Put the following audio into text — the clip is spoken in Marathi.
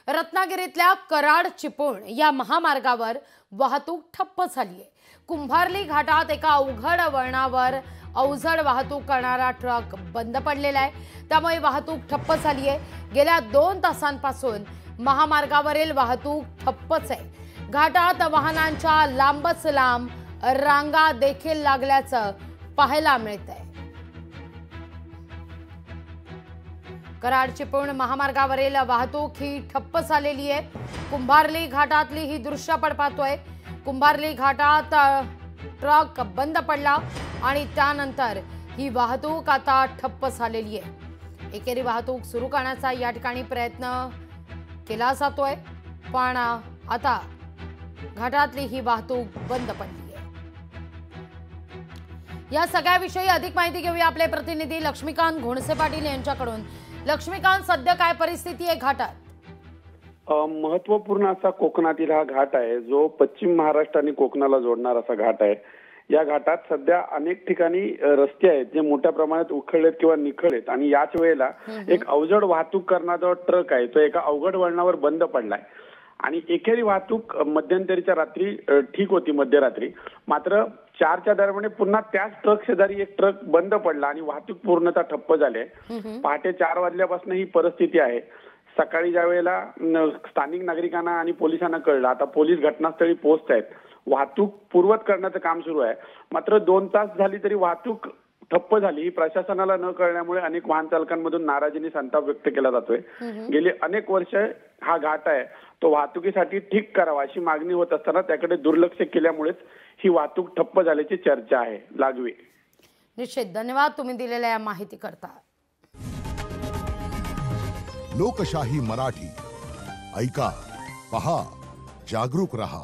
रत्नागिरीतल्या कराड चिपळूण या महामार्गावर वाहतूक ठप्प झाली आहे। कुंभार्ली घाटात एका अवघड वळणावर अवजड वाहतूक करणारा ट्रक बंद पडलेला आहे, त्यामुळे वाहतूक ठप्प झाली आहे। गेल्या 2 तासांपासून महामार्गावरील वाहतूक ठप्पच आहे। घाटात वाहनांच्या लांबच लांब रांगा देखील लागल्याचं पाहायला मिळतंय। कराड चिपळूण महामार्गावरील वाहतूक ही ठप्प झालेली आहे। कुंभार्ली घाटातली ही दृश्य आपण पाहतोय। कुंभार्ली घाटात ट्रक बंद पडला आणि त्यानंतर ही वाहतूक आता ठप्प झालेली आहे। एकेरी वाहतूक सुरू करण्याचा या ठिकाणी प्रयत्न केला जातोय, पण आता घाटातली ही वाहतूक बंद पडली आहे। या सगळ्याविषयी अधिक माहिती घेऊया आपले प्रतिनिधी लक्ष्मीकांत घोणसे पाटील यांच्याकडून। लक्ष्मीकांत, सध्या काय परिस्थिती आहे घाटात? महत्वपूर्ण असा कोकणातील हा घाट आहे, जो पश्चिम महाराष्ट्र आणि कोकणाला जोडणारा असा घाट आहे। या घाटात सध्या अनेक ठिकाणी रस्ते आहेत जे मोठ्या प्रमाणात उखळलेत किंवा निखळलेत, आणि याच वेळेला एक अवजड वाहतूक करणारा ट्रक आहे तो एका अवघड वळणावर बंद पडलाय। आणि एकेरी वाहतूक मध्यंतरीच्या रात्री ठीक होती, मध्यरात्री मात्र 4च्या दरम्यान पुन्हा त्याच ट्रक शेजारी एक ट्रक बंद पडला आणि वाहतूक पूर्णतः ठप्प झाली। पहाटे 4 वाजल्यापासून ही परिस्थिती आहे। सकाळी ज्या वेळेला स्थानिक नागरिकांना आणि पोलिसांना कळलं, आता पोलीस घटनास्थळी पोहोचत आहेत, वाहतूक पूर्वत करण्याचं काम सुरू आहे। मात्र 2 तास झाली तरी वाहतूक ठप्प झाली। ही प्रशासनाला न कळल्यामुळे अनेक वाहन चालकांमधून नाराजीने संताप व्यक्त केला जातोय। गेली अनेक वर्ष हा घाट आहे तो वाहतुकीसाठी ठीक करावा अशी मागणी होत असताना त्याकडे दुर्लक्ष केल्यामुळेच ही वाहतूक ठप्प झाल्याची चर्चा आहे। लागवी, निश्चित धन्यवाद तुम्ही दिलेल्या या माहिती करता। लोकशाही मराठी ऐका, पहा, जागरूक रहा।